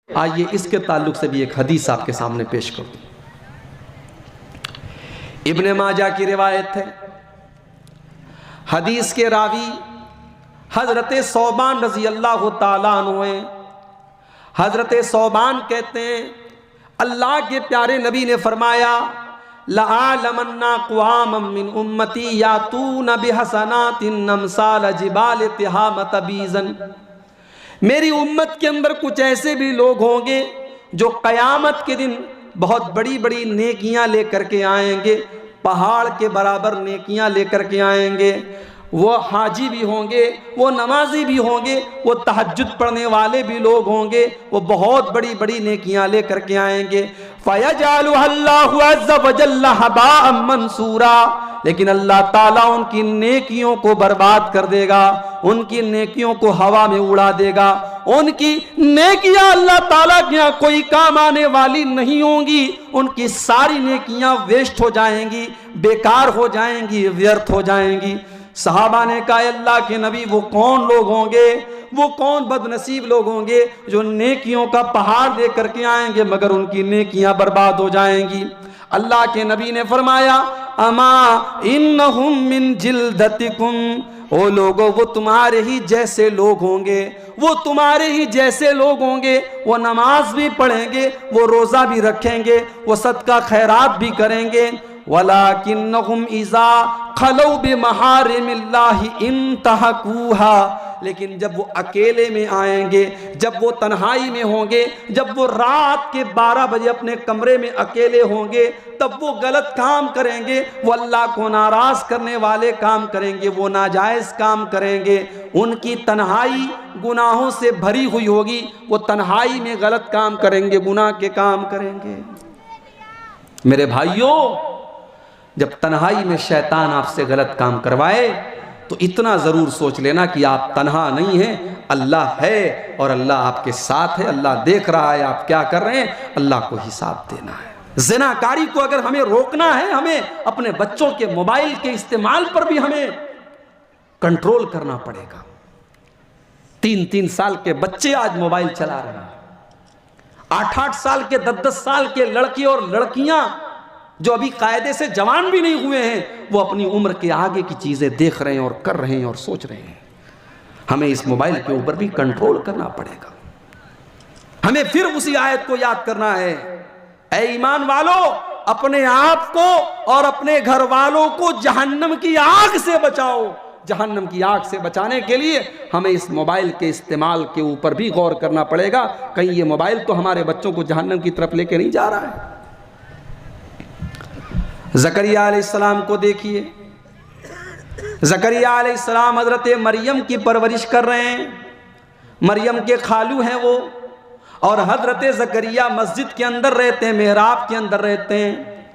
आइए इसके ताल्लुक से भी एक हदीस आपके सामने पेश करूं। इब्ने माजा की रिवायत है, हदीस के रावी हजरत सौबान रजी अल्लाह ताला अन्हु हैं। हजरत सौबान कहते हैं अल्लाह के प्यारे नबी ने फरमाया लअलमन्ना क़वामम मिन उम्मती यातून बिहसनातिन अमसाल जिबाल तिहामत बीज़न। मेरी उम्मत के अंदर कुछ ऐसे भी लोग होंगे जो क़यामत के दिन बहुत बड़ी बड़ी नेकियां लेकर के आएंगे, पहाड़ के बराबर नेकियां लेकर के आएंगे। वो हाजी भी होंगे, वो नमाजी भी होंगे, वो तहज्जुद पढ़ने वाले भी लोग होंगे, वो बहुत बड़ी बड़ी नेकियां लेकर के आएंगे। फयजअलुहल्लाहु अज़्ज़ व जल्ल हबाअम मंसूरा, लेकिन अल्लाह ताला उनकी नेकियों को बर्बाद कर देगा, उनकी नेकियों को हवा में उड़ा देगा। उनकी नेकियां अल्लाह ताला के यहाँ कोई काम आने वाली नहीं होंगी, उनकी सारी नेकियां वेस्ट हो जाएंगी, बेकार हो जाएंगी, व्यर्थ हो जाएंगी। सहाबा ने कहा अल्लाह के नबी वो कौन लोग होंगे, वो कौन बदनसीब लोग होंगे जो नेकियों का पहाड़ लेकर के आएंगे मगर उनकी नेकियां बर्बाद हो जाएंगी। अल्लाह के नबी ने फरमाया अमा इन्नहुम मिन जिल्दतिकुम, ओ लोगों वो तुम्हारे ही जैसे लोग होंगे, वो तुम्हारे ही जैसे लोग होंगे। वो नमाज भी पढ़ेंगे, वो रोज़ा भी रखेंगे, वो सदका खैरात भी करेंगे। वलाकिन्नहुम इज़ा खलौ बिमहारिमिल्लाहि इंतहकूहा, लेकिन जब वो अकेले में आएंगे, जब वो तन्हाई में होंगे, जब वो रात के 12 बजे अपने कमरे में अकेले होंगे, तब वो गलत काम करेंगे, वो अल्लाह को नाराज़ करने वाले काम करेंगे, वो नाजायज़ काम करेंगे। उनकी तन्हाई गुनाहों से भरी हुई होगी, वो तन्हाई में गलत काम करेंगे, गुनाह के काम करेंगे। मेरे भाइयों, जब तन्हाई में शैतान आपसे गलत काम करवाए तो इतना ज़रूर सोच लेना कि आप तन्हा नहीं हैं, अल्लाह है और अल्लाह आपके साथ है, अल्लाह देख रहा है आप क्या कर रहे हैं, अल्लाह को हिसाब देना है। ज़िनाकारी को अगर हमें रोकना है, हमें अपने बच्चों के मोबाइल के इस्तेमाल पर भी हमें कंट्रोल करना पड़ेगा। 3-3 साल के बच्चे आज मोबाइल चला रहे हैं, 8-8 साल के 10-10 साल के लड़के और लड़कियां जो अभी कायदे से जवान भी नहीं हुए हैं, वो अपनी उम्र के आगे की चीज़ें देख रहे हैं और कर रहे हैं और सोच रहे हैं। हमें इस मोबाइल के ऊपर भी कंट्रोल करना पड़ेगा। हमें फिर उसी आयत को याद करना है, ऐ ईमान वालों अपने आप को और अपने घर वालों को जहन्नम की आग से बचाओ। जहन्नम की आग से बचाने के लिए हमें इस मोबाइल के इस्तेमाल के ऊपर भी गौर करना पड़ेगा। कहीं ये मोबाइल तो हमारे बच्चों को जहन्नम की तरफ लेके नहीं जा रहा है। ज़करिया अलैहिस्सलाम को देखिए, ज़करिया अलैहिस्सलाम हज़रत मरियम की परवरिश कर रहे हैं, मरियम के खालू हैं वो, और हज़रत ज़करिया मस्जिद के अंदर रहते हैं, मेहराब के अंदर रहते हैं।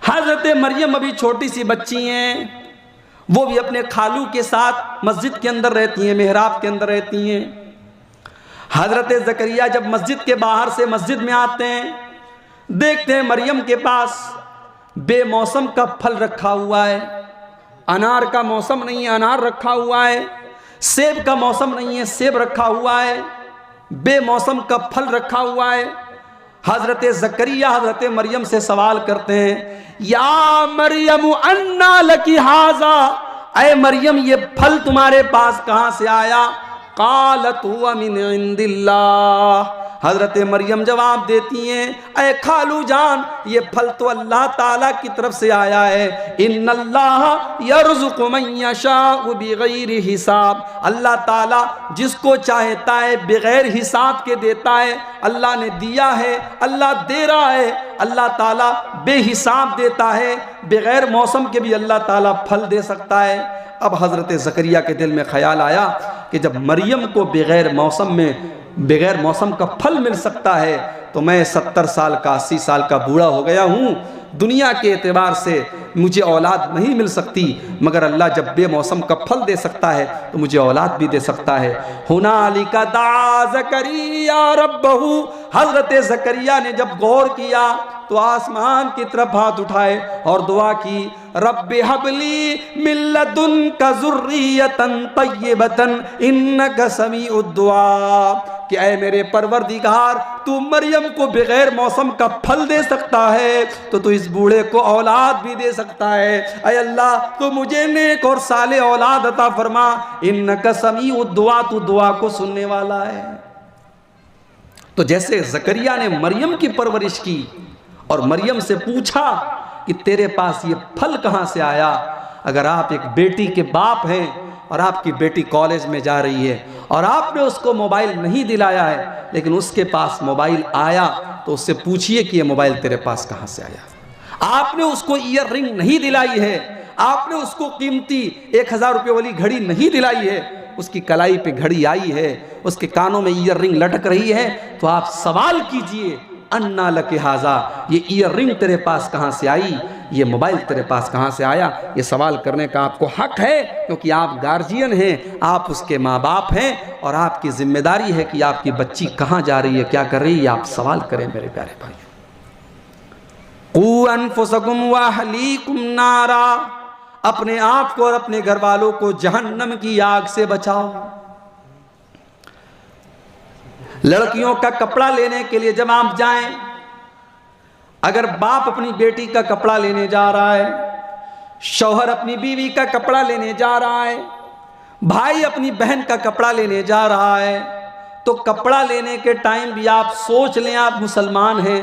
हज़रत मरियम अभी छोटी सी बच्ची हैं, वो भी अपने खालू के साथ मस्जिद के अंदर रहती हैं, मेहराब के अंदर रहती हैं। हज़रत ज़करिया जब मस्जिद के बाहर से मस्जिद में आते हैं, देखते हैं मरियम के पास बेमौसम का फल रखा हुआ है। अनार का मौसम नहीं है, अनार रखा हुआ है। सेब का मौसम नहीं है, सेब रखा हुआ है। बेमौसम का फल रखा हुआ है। हज़रत ज़करिया हज़रत मरियम से सवाल करते हैं, या मरियम अन्ना लकी हाज़ा, ऐ मरियम ये फल तुम्हारे पास कहाँ से आया? क़ालत हुवा मिन इंदिल्लाह, हज़रत मरियम जवाब देती हैं, ऐ खालू जान ये फल तो अल्लाह ताला की तरफ से आया है। इन्नल्लाह यर्ज़ुक़ु मन यशाअ बिग़ैरि हिसाब, अल्लाह ताला जिसको चाहता है बग़ैर हिसाब के देता है। अल्लाह ने दिया है, अल्लाह दे रहा है, अल्लाह ताला बेहिसाब देता है, बग़ैर मौसम के भी अल्लाह ताला फल दे सकता है। अब हज़रत ज़करिया के दिल में ख़याल आया कि जब मरियम को बग़ैर मौसम में बग़ैर मौसम का फल मिल सकता है, तो मैं 70 साल का 80 साल का बूढ़ा हो गया हूँ, दुनिया के एतबार से मुझे औलाद नहीं मिल सकती, मगर अल्लाह जब बेमौसम का फल दे सकता है तो मुझे औलाद भी दे सकता है। हुनालिका दा ज़करिया रब्बहू, हज़रत ज़करिया ने जब गौर किया तो आसमान की तरफ हाथ उठाए और दुआ की, रब्बि हबली मिन लदुनका ज़ुर्रियतन तय्यबतन इन्नका समीउद दुआ, कि ऐ मेरे परवरदिगार, तू मरियम को बगैर मौसम का फल दे सकता है तो तू इस बूढ़े को औलाद भी दे सकता है। ऐ अल्लाह, तो मुझे नेक और साले औलाद अता फरमा, इन्नका समीउद दुआ, तू दुआ को सुनने वाला है। तो जैसे ज़करिया ने मरियम की परवरिश की और मरियम से पूछा कि तेरे पास ये फल कहाँ से आया, अगर आप एक बेटी के बाप हैं और आपकी बेटी कॉलेज में जा रही है और आपने उसको मोबाइल नहीं दिलाया है लेकिन उसके पास मोबाइल आया, तो उससे पूछिए कि ये मोबाइल तेरे पास कहाँ से आया। आपने उसको ईयर रिंग नहीं दिलाई है, आपने उसको कीमती 1000 रुपये वाली घड़ी नहीं दिलाई है, उसकी कलाई पे घड़ी आई है, उसके कानों में ईयर रिंग लटक रही है, तो आप सवाल कीजिए, अन्ना लके हाजा, ये ईयर रिंग तेरे पास कहाँ से आई, ये मोबाइल तेरे पास कहाँ से आया। ये सवाल करने का आपको हक है, क्योंकि आप गार्जियन हैं, आप उसके माँ बाप हैं और आपकी जिम्मेदारी है कि आपकी बच्ची कहाँ जा रही है, क्या कर रही है, आप सवाल करें मेरे प्यारे भाई। क़ू अनफुसकुम व अहलीकुम नारा, अपने आप को और अपने घर वालों को जहन्नम की आग से बचाओ। लड़कियों का कपड़ा लेने के लिए जब आप जाएं, अगर बाप अपनी बेटी का कपड़ा लेने जा रहा है, शौहर अपनी बीवी का कपड़ा लेने जा रहा है, भाई अपनी बहन का कपड़ा लेने जा रहा है, तो कपड़ा लेने के टाइम भी आप सोच लें, आप मुसलमान हैं,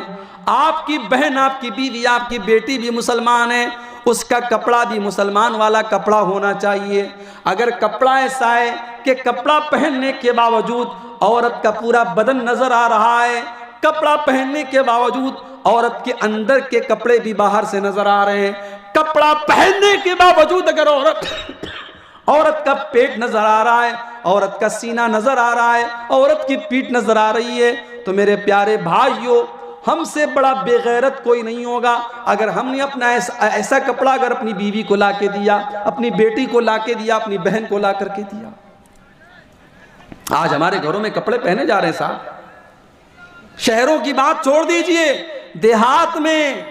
आपकी बहन, आपकी बीवी, आपकी बेटी भी मुसलमान है, उसका कपड़ा भी मुसलमान वाला कपड़ा होना चाहिए। अगर कपड़ा ऐसा है कि कपड़ा पहनने के बावजूद औरत का पूरा बदन नजर आ रहा है, कपड़ा पहनने के बावजूद औरत के अंदर के कपड़े भी बाहर से नजर आ रहे हैं, कपड़ा पहनने के बावजूद अगर औरत का पेट नजर आ रहा है, औरत का सीना नजर आ रहा है, औरत की पीठ नजर आ रही है, तो मेरे प्यारे भाइयों, हमसे बड़ा बेगैरत कोई नहीं होगा अगर हमने अपना ऐसा कपड़ा अगर अपनी बीवी को ला के दिया, अपनी बेटी को ला के दिया, अपनी बहन को ला करके दिया। आज हमारे घरों में कपड़े पहने जा रहे हैं साहब, शहरों की बात छोड़ दीजिए, देहात में,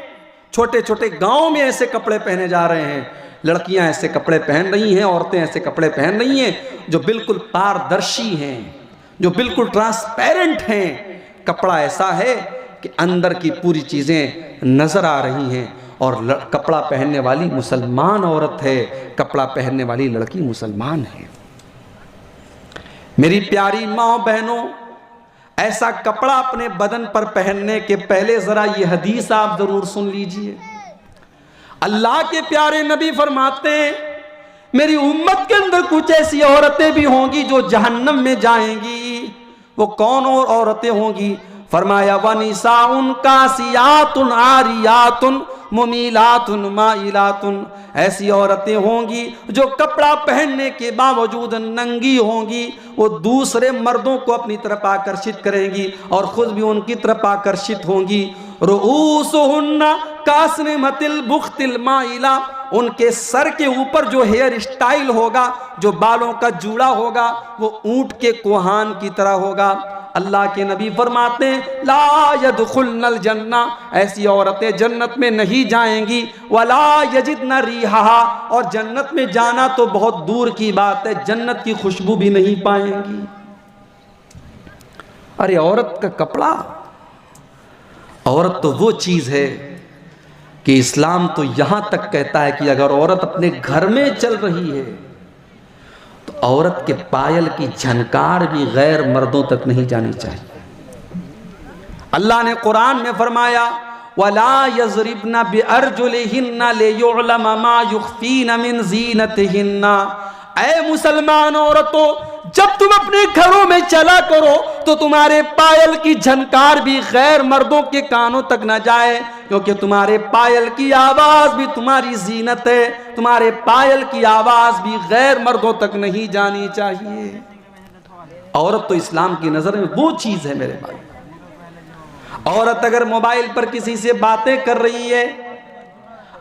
छोटे छोटे गांव में ऐसे कपड़े पहने जा रहे हैं। लड़कियां ऐसे कपड़े पहन रही हैं, औरतें ऐसे कपड़े पहन रही हैं जो बिल्कुल पारदर्शी हैं, जो बिल्कुल ट्रांसपेरेंट हैं। कपड़ा ऐसा है कि अंदर की पूरी चीजें नजर आ रही हैं, और कपड़ा पहनने वाली मुसलमान औरत है, कपड़ा पहनने वाली लड़की मुसलमान है। मेरी प्यारी माँ बहनों, ऐसा कपड़ा अपने बदन पर पहनने के पहले जरा ये हदीस आप जरूर सुन लीजिए। अल्लाह के प्यारे नबी फरमाते हैं, मेरी उम्मत के अंदर कुछ ऐसी औरतें भी होंगी जो जहन्नम में जाएंगी। वो कौन और औरतें होंगी? फरमाया, वनिसाउन कासियातुन आरियातुन मुमीलातुन माइलातुन, ऐसी औरतें होंगी जो कपड़ा पहनने के बावजूद नंगी होंगी। वो दूसरे मर्दों को अपनी तरफ आकर्षित करेंगी और खुद भी उनकी तरफ आकर्षित होंगी। रुऊसुहुन्ना कास्निमतिल बुख्तिल माइला, उनके सर के ऊपर जो हेयर स्टाइल होगा, जो बालों का जूड़ा होगा, वो ऊंट के कोहान की तरह होगा। अल्लाह के नबी फरमाते हैं, ला यदखुलनल जन्ना, ऐसी औरतें जन्नत में नहीं जाएंगी। वला यजिदन रिहा, और जन्नत में जाना तो बहुत दूर की बात है, जन्नत की खुशबू भी नहीं पाएंगी। अरे औरत का कपड़ा, औरत तो वो चीज है कि इस्लाम तो यहां तक कहता है कि अगर औरत अपने घर में चल रही है तो औरत के पायल की झनकार भी गैर मर्दों तक नहीं जानी चाहिए। अल्लाह ने कुरान में फरमाया, वला यज़रिबना बिअरजुलिहिन्ना लियुअलम मा युख्फीना मिन ज़ीनतिहिन्ना। ऐ मुसलमान औरतों, जब तुम अपने घरों में चला करो तो तुम्हारे पायल की झनकार भी गैर मर्दों के कानों तक न जाए, क्योंकि तुम्हारे पायल की आवाज भी तुम्हारी जीनत है। तुम्हारे पायल की आवाज भी गैर मर्दों तक नहीं जानी चाहिए। औरत तो इस्लाम की नजर में वो चीज है मेरे भाई। औरत अगर मोबाइल पर किसी से बातें कर रही है,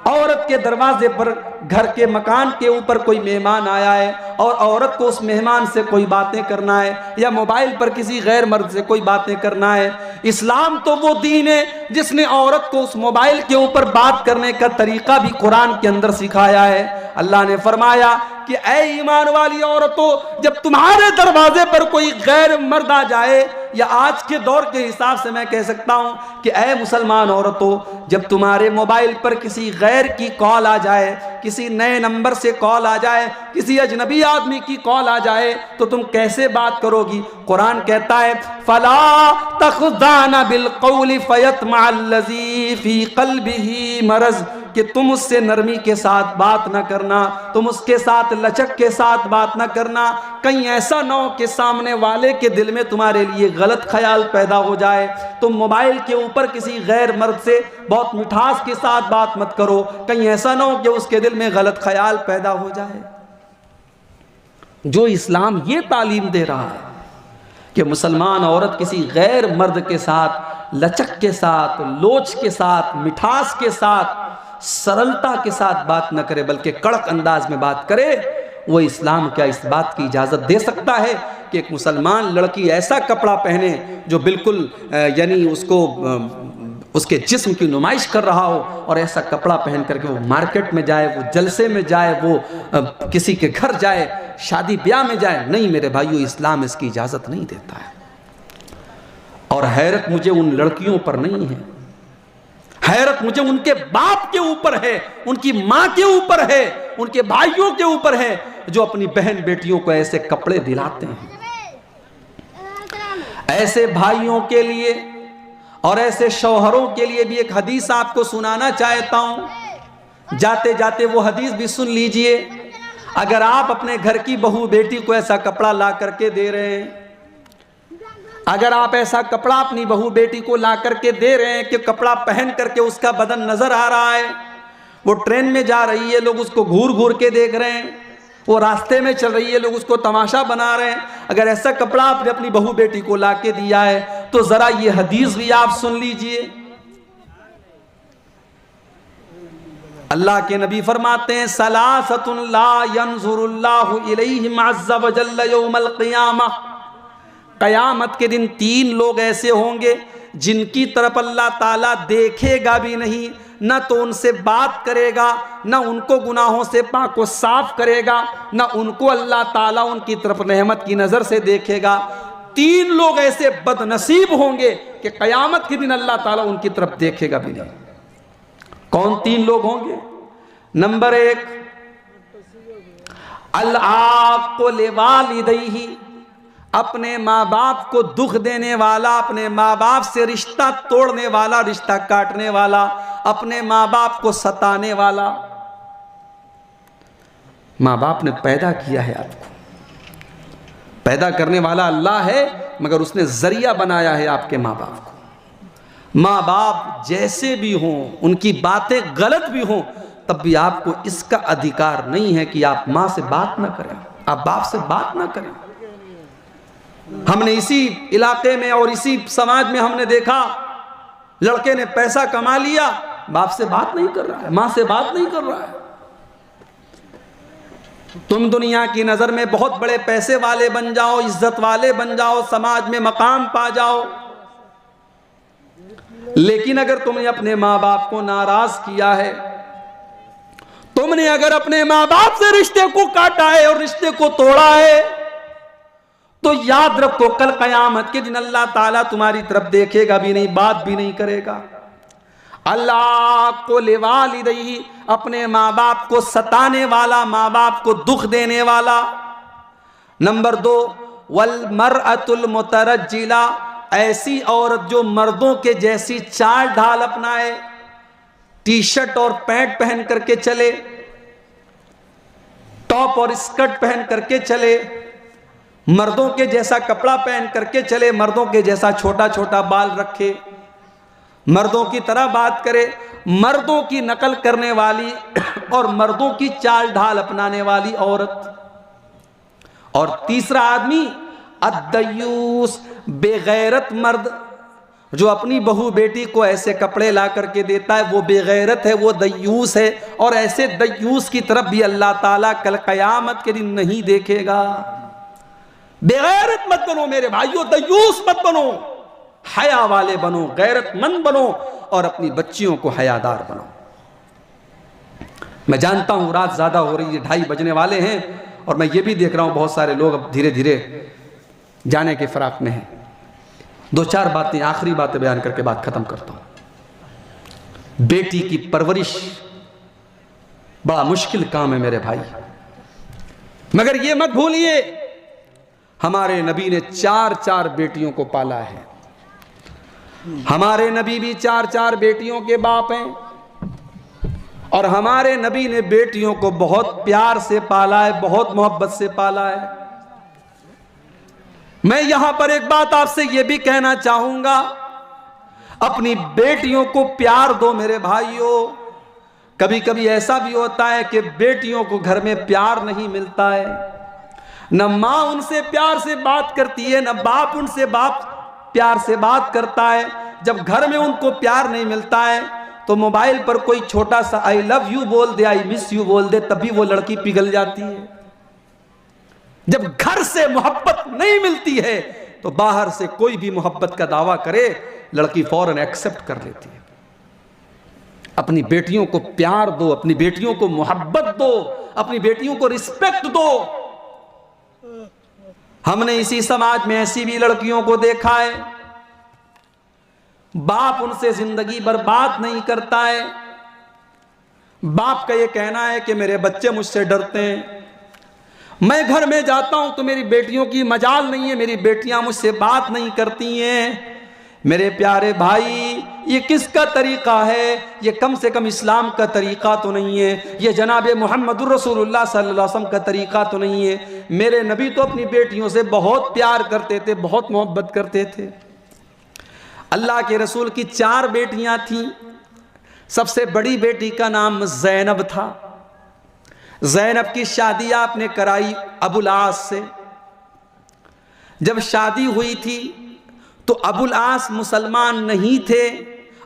औरत के दरवाजे पर घर के मकान के ऊपर कोई मेहमान आया है और औरत को उस मेहमान से कोई बातें करना है या मोबाइल पर किसी गैर मर्द से कोई बातें करना है, इस्लाम तो वो दीन है जिसने औरत को उस मोबाइल के ऊपर बात करने का तरीका भी कुरान के अंदर सिखाया है। अल्लाह ने फरमाया कि ऐ ईमान वाली औरतों, जब तुम्हारे दरवाजे पर कोई गैर मर्द आ जाए, या आज के दौर के हिसाब से मैं कह सकता हूं कि ऐ मुसलमान औरतों, जब तुम्हारे मोबाइल पर किसी गैर की कॉल आ जाए, किसी नए नंबर से कॉल आ जाए, किसी अजनबी आदमी की कॉल आ जाए, तो तुम कैसे बात करोगी? कुरान कहता है फला तखज़ाना बिल क़ौलि फ़यत्मअल्लज़ी फ़ी क़ल्बिही मरज़, कि तुम उससे नरमी के साथ बात ना करना, तुम उसके साथ लचक के साथ बात ना करना, कहीं ऐसा ना हो कि सामने वाले के दिल में तुम्हारे लिए गलत ख्याल पैदा हो जाए। तुम मोबाइल के ऊपर किसी गैर मर्द से बहुत मिठास के साथ बात मत करो, कहीं ऐसा ना हो कि उसके दिल में गलत ख्याल पैदा हो जाए। जो इस्लाम ये तालीम दे रहा है कि मुसलमान औरत किसी गैर मर्द के साथ लचक के साथ, लोच के साथ, मिठास के साथ, सरलता के साथ बात न करे बल्कि कड़क अंदाज में बात करे, वो इस्लाम क्या इस बात की इजाज़त दे सकता है कि एक मुसलमान लड़की ऐसा कपड़ा पहने जो बिल्कुल यानी उसको उसके जिस्म की नुमाइश कर रहा हो, और ऐसा कपड़ा पहन करके वो मार्केट में जाए, वो जलसे में जाए, वो किसी के घर जाए, शादी ब्याह में जाए? नहीं मेरे भाइयों, इस्लाम इसकी इजाज़त नहीं देता है। और हैरत मुझे उन लड़कियों पर नहीं है, हैरत मुझे उनके बाप के ऊपर है, उनकी माँ के ऊपर है, उनके भाइयों के ऊपर है, जो अपनी बहन बेटियों को ऐसे कपड़े दिलाते हैं। ऐसे भाइयों के लिए और ऐसे शौहरों के लिए भी एक हदीस आपको सुनाना चाहता हूं। जाते जाते वो हदीस भी सुन लीजिए। अगर आप अपने घर की बहू बेटी को ऐसा कपड़ा ला करके दे रहे हैं, अगर आप ऐसा कपड़ा अपनी बहू बेटी को ला करके दे रहे हैं कि कपड़ा पहन करके उसका बदन नजर आ रहा है, वो ट्रेन में जा रही है, लोग उसको घूर घूर के देख रहे हैं, वो रास्ते में चल रही है, लोग उसको तमाशा बना रहे हैं, अगर ऐसा कपड़ा आपने अपनी बहू बेटी को ला के दिया है, तो जरा ये हदीस भी आप सुन लीजिए। अल्लाह के नबी फरमाते हैं सलासतुन ला यंजुरुल्लाहु इलैहिम अज़्ज़ व जल्ल यौमल क़ियामह, क़यामत के दिन 3 लोग ऐसे होंगे जिनकी तरफ अल्लाह ताला देखेगा भी नहीं, न तो उनसे बात करेगा, न उनको गुनाहों से पाको साफ करेगा, न उनको अल्लाह ताला उनकी तरफ रहमत की नज़र से देखेगा। 3 लोग ऐसे बदनसीब होंगे कि क़यामत के दिन अल्लाह ताला उनकी तरफ देखेगा भी नहीं। कौन 3 लोग होंगे? नंबर 1, अल-आक़ु लिवालिदैहि, अपने माँ बाप को दुख देने वाला, अपने माँ बाप से रिश्ता तोड़ने वाला, रिश्ता काटने वाला, अपने माँ बाप को सताने वाला। माँ बाप ने पैदा किया है आपको, पैदा करने वाला अल्लाह है, मगर उसने जरिया बनाया है आपके माँ बाप को। माँ बाप जैसे भी हों, उनकी बातें गलत भी हों, तब भी आपको इसका अधिकार नहीं है कि आप माँ से बात ना करें, आप बाप से बात ना करें। हमने इसी इलाके में और इसी समाज में हमने देखा, लड़के ने पैसा कमा लिया, बाप से बात नहीं कर रहा है, माँ से बात नहीं कर रहा है। तुम दुनिया की नजर में बहुत बड़े पैसे वाले बन जाओ, इज्जत वाले बन जाओ, समाज में मकाम पा जाओ, लेकिन अगर तुमने अपने माँ बाप को नाराज किया है, तुमने अगर अपने माँ बाप से रिश्ते को काटा है और रिश्ते को तोड़ा है, तो याद रखो कल क़यामत के दिन अल्लाह ताला तुम्हारी तरफ देखेगा भी नहीं, बात भी नहीं करेगा। अल्लाह को लिवालिदैहि, अपने माँ बाप को सताने वाला, माँ बाप को दुख देने वाला। नंबर 2, वल मरअतुल मुतरज्जिला, ऐसी औरत जो मर्दों के जैसी चाल ढाल अपनाए, टी शर्ट और पैंट पहन करके चले, टॉप और स्कर्ट पहन करके चले, मर्दों के जैसा कपड़ा पहन करके चले, मर्दों के जैसा छोटा छोटा बाल रखे, मर्दों की तरह बात करे, मर्दों की नकल करने वाली और मर्दों की चाल ढाल अपनाने वाली औरत। और तीसरा आदमी अद्दयूस, बेगैरत मर्द, जो अपनी बहू बेटी को ऐसे कपड़े ला करके देता है वो बेगैरत है, वो दयूस है। और ऐसे दयूस की तरफ भी अल्लाह ताला कल क़यामत के दिन नहीं देखेगा। बेगैरत मत बनो मेरे भाइयों, दयूस मत बनो, हया वाले बनो, गैरतमंद बनो और अपनी बच्चियों को हयादार बनो। मैं जानता हूं रात ज्यादा हो रही है, 2:30 बजने वाले हैं और मैं ये भी देख रहा हूं बहुत सारे लोग अब धीरे धीरे जाने के फराक में हैं। 2-4 बातें, आखिरी बातें बयान करके बात खत्म करता हूं। बेटी की परवरिश बड़ा मुश्किल काम है मेरे भाई, मगर ये मत भूलिए हमारे नबी ने 4-4 बेटियों को पाला है। हमारे नबी भी 4-4 बेटियों के बाप हैं और हमारे नबी ने बेटियों को बहुत प्यार से पाला है, बहुत मोहब्बत से पाला है। मैं यहां पर एक बात आपसे यह भी कहना चाहूंगा, अपनी बेटियों को प्यार दो मेरे भाइयों। कभी कभी ऐसा भी होता है कि बेटियों को घर में प्यार नहीं मिलता है, न मां उनसे प्यार से बात करती है, न बाप उनसे प्यार से बात करता है। जब घर में उनको प्यार नहीं मिलता है तो मोबाइल पर कोई छोटा सा आई लव यू बोल दे, आई मिस यू बोल दे, तभी वो लड़की पिघल जाती है। जब घर से मोहब्बत नहीं मिलती है तो बाहर से कोई भी मोहब्बत का दावा करे लड़की फौरन एक्सेप्ट कर लेती है। अपनी बेटियों को प्यार दो, अपनी बेटियों को मोहब्बत दो, अपनी बेटियों को रिस्पेक्ट दो। हमने इसी समाज में ऐसी भी लड़कियों को देखा है, बाप उनसे जिंदगी बर्बाद नहीं करता है। बाप का ये कहना है कि मेरे बच्चे मुझसे डरते हैं, मैं घर में जाता हूं तो मेरी बेटियों की मजाल नहीं है, मेरी बेटियां मुझसे बात नहीं करती हैं। मेरे प्यारे भाई, ये किसका तरीका है? ये कम से कम इस्लाम का तरीका तो नहीं है, ये जनाब मुहम्मदुर रसूलुल्लाह सल्लल्लाहु अलैहि वसल्लम का तरीका तो नहीं है। मेरे नबी तो अपनी बेटियों से बहुत प्यार करते थे, बहुत मोहब्बत करते थे। अल्लाह के रसूल की 4 बेटियां थीं। सबसे बड़ी बेटी का नाम ज़ैनब था। ज़ैनब की शादी आपने कराई अबुल आस से। जब शादी हुई थी तो अबुल आस मुसलमान नहीं थे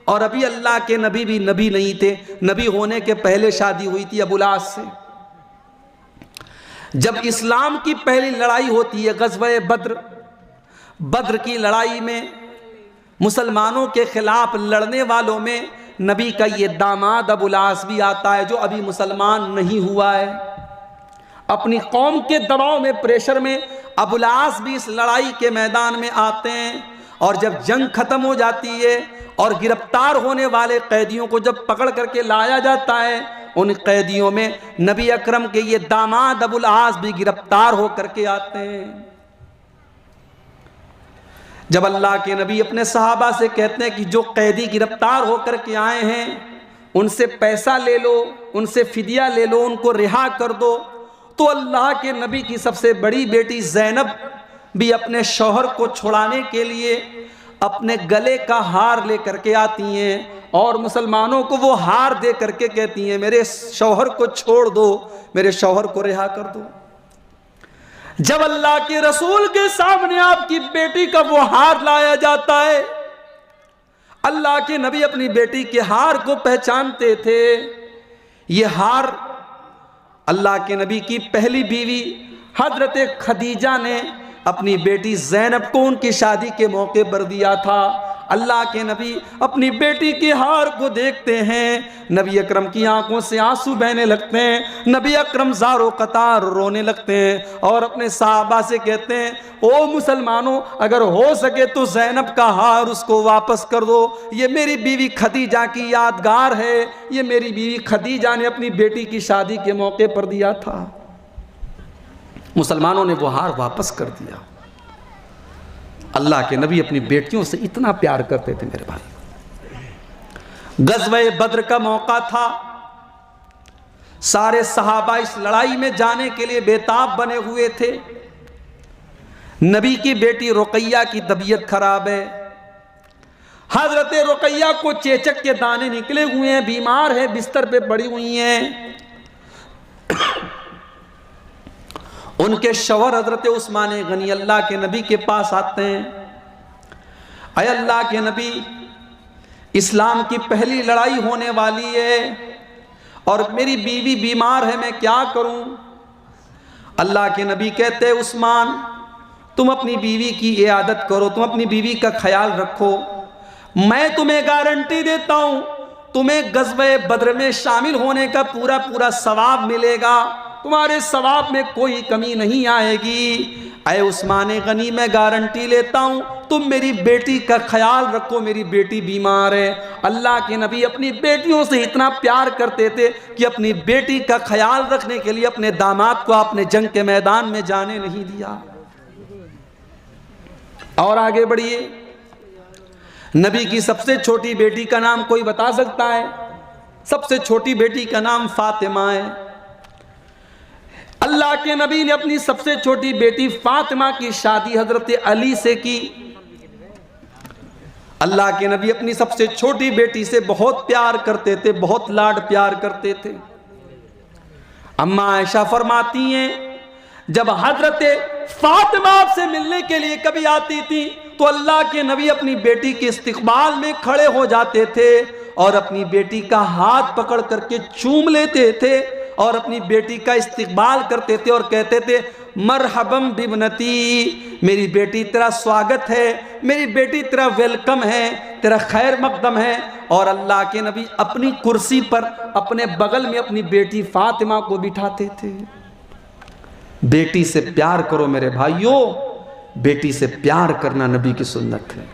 और अभी अल्लाह के नबी भी नबी नहीं थे। नबी होने के पहले शादी हुई थी अबुल आस से। जब इस्लाम की पहली लड़ाई होती है ग़ज़वा बद्र की लड़ाई में मुसलमानों के खिलाफ लड़ने वालों में नबी का ये दामाद अबुल आस भी आता है, जो अभी मुसलमान नहीं हुआ है। अपनी कौम के दबाव में, प्रेशर में अबुल आस भी इस लड़ाई के मैदान में आते हैं। और जब जंग खत्म हो जाती है और गिरफ्तार होने वाले कैदियों को जब पकड़ करके लाया जाता है, उन कैदियों में नबी अकरम के ये दामाद अबुल आस भी गिरफ्तार होकर के आते हैं। जब अल्लाह के नबी अपने सहाबा से कहते हैं कि जो कैदी गिरफ्तार होकर के आए हैं उनसे पैसा ले लो, उनसे फिदिया ले लो, उनको रिहा कर दो, तो अल्लाह के नबी की सबसे बड़ी बेटी ज़ैनब भी अपने शौहर को छुड़ाने के लिए अपने गले का हार लेकर के आती हैं और मुसलमानों को वो हार दे करके कहती हैं मेरे शौहर को छोड़ दो, मेरे शौहर को रिहा कर दो। जब अल्लाह के रसूल के सामने आपकी बेटी का वो हार लाया जाता है, अल्लाह के नबी अपनी बेटी के हार को पहचानते थे। ये हार अल्लाह के नबी की पहली बीवी हजरत खदीजा ने अपनी बेटी ज़ैनब को उनकी शादी के मौके पर दिया था। अल्लाह के नबी अपनी बेटी के हार को देखते हैं, नबी अकरम की आंखों से आंसू बहने लगते हैं, नबी अकरम ज़ारो कतार रोने लगते हैं और अपने साहबा से कहते हैं, ओ मुसलमानों, अगर हो सके तो ज़ैनब का हार उसको वापस कर दो, ये मेरी बीवी खदीजा की यादगार है, ये मेरी बीवी खदीजा ने अपनी बेटी की शादी के मौके पर दिया था। मुसलमानों ने वो हार वापस कर दिया। अल्लाह के नबी अपनी बेटियों से इतना प्यार करते थे मेरे भाई। ग़ज़वा बद्र का मौका था, सारे सहाबा इस लड़ाई में जाने के लिए बेताब बने हुए थे। नबी की बेटी रुक़ैया की तबीयत खराब है। हजरत रुक़ैया को चेचक के दाने निकले हुए हैं, बीमार है, बिस्तर पे पड़ी हुई हैं। उनके शौहर हजरत उस्मान गनी अल्लाह के नबी के पास आते हैं। अय अल्लाह के नबी, इस्लाम की पहली लड़ाई होने वाली है और मेरी बीवी बीमार है, मैं क्या करूं? अल्लाह के नबी कहते, उस्मान तुम अपनी बीवी की इयादत करो, तुम अपनी बीवी का ख्याल रखो। मैं तुम्हें गारंटी देता हूं, तुम्हें गज़वे बद्र में शामिल होने का पूरा पूरा सवाब मिलेगा, तुम्हारे सवाब में कोई कमी नहीं आएगी। अय उस्मान गनी, मैं गारंटी लेता हूं, तुम मेरी बेटी का ख्याल रखो, मेरी बेटी बीमार है। अल्लाह के नबी अपनी बेटियों से इतना प्यार करते थे कि अपनी बेटी का ख्याल रखने के लिए अपने दामाद को आपने जंग के मैदान में जाने नहीं दिया। और आगे बढ़िए, नबी की सबसे छोटी बेटी का नाम कोई बता सकता है? सबसे छोटी बेटी का नाम फातिमा है। अल्लाह के नबी ने अपनी सबसे छोटी बेटी फातिमा की शादी हजरत अली से की। अल्लाह के नबी अपनी सबसे छोटी बेटी से बहुत प्यार करते थे, बहुत लाड प्यार करते थे। अम्मा आयशा फरमाती हैं, जब हजरत फातिमा आपसे मिलने के लिए कभी आती थी तो अल्लाह के नबी अपनी बेटी के इस्तकबाल में खड़े हो जाते थे और अपनी बेटी का हाथ पकड़ करके चूम लेते थे और अपनी बेटी का इस्तकबाल करते थे और कहते थे, मरहबम बिबनती, मेरी बेटी तेरा स्वागत है, मेरी बेटी तेरा वेलकम है, तेरा खैर मकदम है। और अल्लाह के नबी अपनी कुर्सी पर अपने बगल में अपनी बेटी फातिमा को बिठाते थे। बेटी से प्यार करो मेरे भाइयों, बेटी से प्यार करना नबी की सुन्नत है।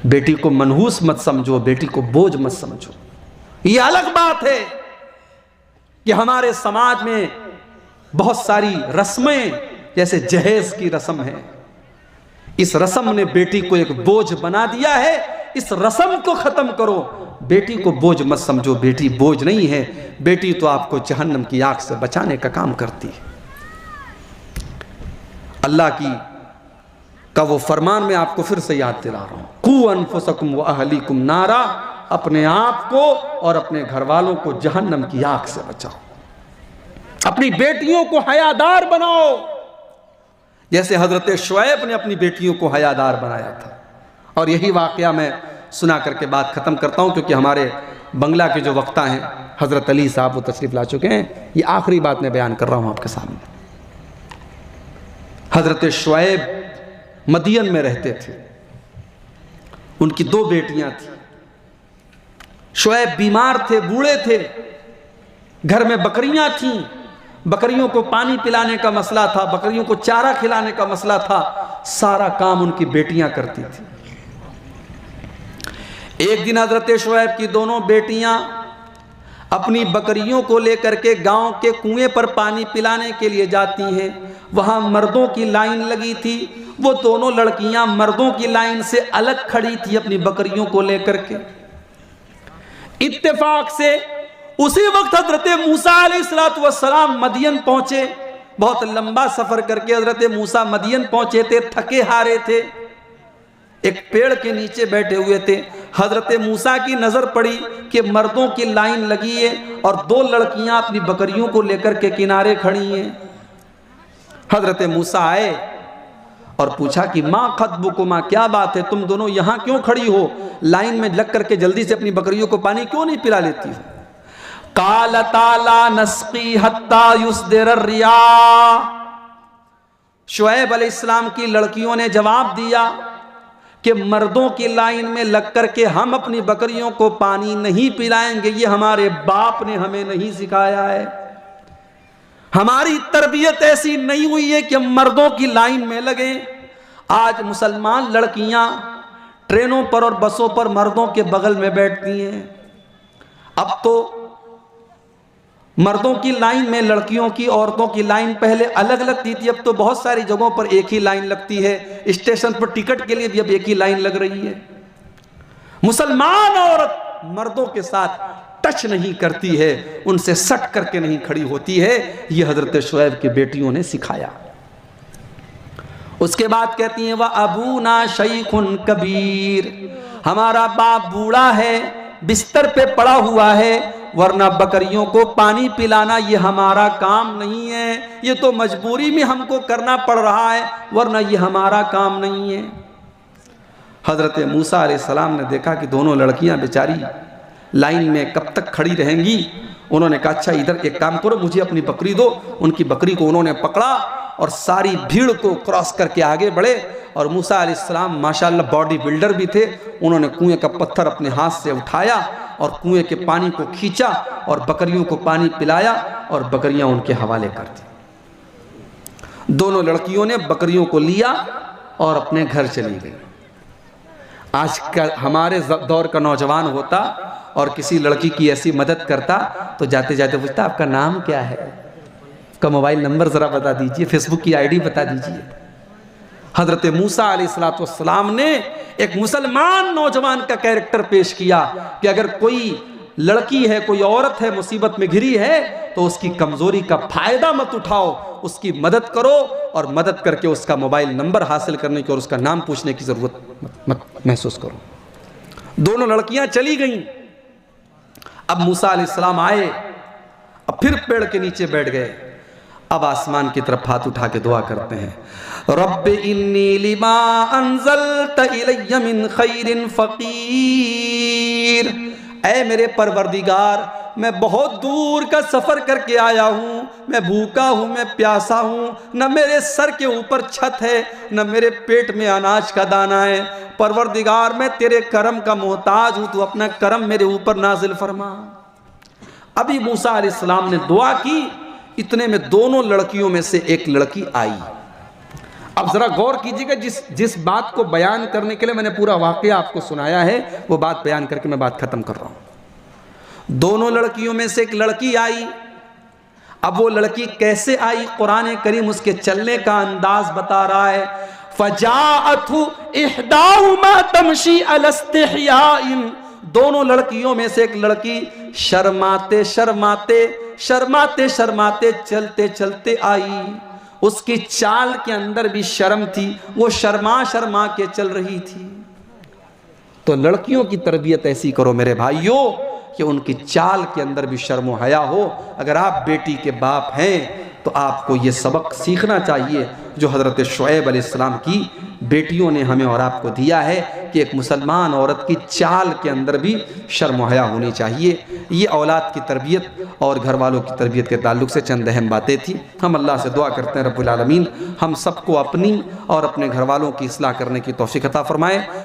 बेटी को मनहूस मत समझो, बेटी को बोझ मत समझो। यह अलग बात है कि हमारे समाज में बहुत सारी रस्में, जैसे जहेज की रस्म है, इस रस्म ने बेटी को एक बोझ बना दिया है। इस रस्म को खत्म करो, बेटी को बोझ मत समझो। बेटी बोझ नहीं है, बेटी तो आपको जहन्नम की आग से बचाने का काम करती है। अल्लाह का वो फरमान मैं आपको फिर से याद दिला रहा हूं, कू अनफुसकुम व अहलीकुम नारा, अपने आप को और अपने घर वालों को जहन्नम की आग से बचाओ। अपनी बेटियों को हयादार बनाओ, जैसे हजरत शुएब ने अपनी बेटियों को हयादार बनाया था। और यही वाकया मैं सुना करके बात खत्म करता हूं, क्योंकि हमारे बंगला के जो वक्ता हैं हजरत अली साहब वो तशरीफ ला चुके हैं। ये आखिरी बात मैं बयान कर रहा हूं आपके सामने। हजरत शुएब मदियन में रहते थे, उनकी 2 बेटियां थी। शुएब बीमार थे, बूढ़े थे, घर में बकरियां थीं, बकरियों को पानी पिलाने का मसला था, बकरियों को चारा खिलाने का मसला था, सारा काम उनकी बेटियां करती थी। एक दिन हजरत शुएब की दोनों बेटियां अपनी बकरियों को लेकर के गांव के कुएं पर पानी पिलाने के लिए जाती हैं। वहां मर्दों की लाइन लगी थी, वो दोनों लड़कियां मर्दों की लाइन से अलग खड़ी थी अपनी बकरियों को लेकर के। इत्तेफाक से उसी वक्त हजरत मूसा अलैहिस्सलाम मदियन पहुंचे। बहुत लंबा सफर करके हजरत मूसा मदियन पहुंचे थे, थके हारे थे, एक पेड़ के नीचे बैठे हुए थे। हजरत मूसा की नजर पड़ी कि मर्दों की लाइन लगी है और 2 लड़कियां अपनी बकरियों को लेकर के किनारे खड़ी हैं। हजरत मूसा आए और पूछा कि माँ खतबुकुमा, क्या बात है, तुम दोनों यहां क्यों खड़ी हो? लाइन में लग करके जल्दी से अपनी बकरियों को पानी क्यों नहीं पिला लेती हो? काल ताला नस्की हत्ता युस्दिर रिया। शुएब अलैहिस्सलाम की लड़कियों ने जवाब दिया कि मर्दों की लाइन में लग करके हम अपनी बकरियों को पानी नहीं पिलाएंगे, ये हमारे बाप ने हमें नहीं सिखाया है। हमारी तरबियत ऐसी नहीं हुई है कि हम मर्दों की लाइन में लगे। आज मुसलमान लड़कियां ट्रेनों पर और बसों पर मर्दों के बगल में बैठती हैं। अब तो मर्दों की लाइन में लड़कियों की, औरतों की लाइन पहले अलग लगती थी, अब तो बहुत सारी जगहों पर एक ही लाइन लगती है। स्टेशन पर टिकट के लिए भी अब एक ही लाइन लग रही है। मुसलमान औरत मर्दों के साथ टच नहीं करती है, उनसे सट करके नहीं खड़ी होती है। यह हजरत शुएब की बेटियों ने सिखाया। उसके बाद कहती हैं, वह अबूना शैखुन कबीर, हमारा बाप बूढ़ा है, बिस्तर पे पड़ा हुआ है, वरना बकरियों को पानी पिलाना ये हमारा काम नहीं है, ये तो मजबूरी में हमको करना पड़ रहा है, वरना ये हमारा काम नहीं है। हज़रत मूसा अलैहिस्सलाम ने देखा कि दोनों लड़कियां बेचारी लाइन में कब तक खड़ी रहेंगी। उन्होंने कहा अच्छा इधर एक काम करो, मुझे अपनी बकरी दो। उनकी बकरी को उन्होंने पकड़ा और सारी भीड़ को क्रॉस करके आगे बढ़े। और मूसा अलैहिस्सलाम माशाअल्लाह बॉडी बिल्डर भी थे। उन्होंने कुएं का पत्थर अपने हाथ से उठाया और कुएं के पानी को खींचा और बकरियों को पानी पिलाया और बकरियां उनके हवाले कर दी। दोनों लड़कियों ने बकरियों को लिया और अपने घर चली गई। आज का हमारे दौर का नौजवान होता और किसी लड़की की ऐसी मदद करता तो जाते जाते पूछता आपका नाम क्या है, आपका मोबाइल नंबर ज़रा बता दीजिए, फेसबुक की आईडी बता दीजिए। हज़रत मूसा अलैहिस्सलाम ने एक मुसलमान नौजवान का कैरेक्टर पेश किया कि अगर कोई लड़की है, कोई औरत है, मुसीबत में घिरी है तो उसकी कमज़ोरी का फ़ायदा मत उठाओ, उसकी मदद करो और मदद करके उसका मोबाइल नंबर हासिल करने की और उसका नाम पूछने की ज़रूरत मत महसूस करो। दोनों लड़कियां चली गईं। अब मूसा अलैहिस्सलाम आए, अब फिर पेड़ के नीचे बैठ गए। अब आसमान की तरफ हाथ उठा के दुआ करते हैं, रब्बि इन्नी लिमा अंज़लत इलय्या मिन खैरिन फ़क़ीर। ऐ मेरे परवरदिगार, मैं बहुत दूर का सफ़र करके आया हूँ, मैं भूखा हूँ, मैं प्यासा हूँ, न मेरे सर के ऊपर छत है, न मेरे पेट में अनाज का दाना है। परवरदिगार मैं तेरे करम का मोहताज हूँ, तू अपना करम मेरे ऊपर नाजिल फरमा। अभी मूसा अलैहिस्सलाम ने दुआ की, इतने में दोनों लड़कियों में से एक लड़की आई। अब जरा गौर कीजिएगा, जिस बात को बयान करने के लिए मैंने पूरा वाकया आपको सुनाया है वो बात बयान करके मैं बात खत्म कर रहा हूं। दोनों लड़कियों में से एक लड़की आई। अब वो लड़की कैसे आई, कुरान करीम उसके चलने का अंदाज बता रहा है। फजाअतहु इहदाहुमा तमशी अला इस्तिहयाइन। दोनों लड़कियों में से एक लड़की शर्माते शर्माते शर्माते शर्माते चलते चलते आई। उसकी चाल के अंदर भी शर्म थी, वो शर्मा शर्मा के चल रही थी। तो लड़कियों की तरबियत ऐसी करो मेरे भाइयों कि उनकी चाल के अंदर भी शर्म व हया हो। अगर आप बेटी के बाप हैं तो आपको ये सबक सीखना चाहिए जो हज़रत शुएब अलैहिस्सलाम की बेटियों ने हमें और आपको दिया है कि एक मुसलमान औरत की चाल के अंदर भी शर्म व हया होनी चाहिए। ये औलाद की तरबियत और घर वालों की तरबियत के ताल्लुक़ से चंद अहम बातें थी। हम अल्लाह से दुआ करते हैं रब्बुल आलमीन हम सबको अपनी और अपने घर वालों की इस्लाह करने की तौफ़ीक़ अता फ़रमाए।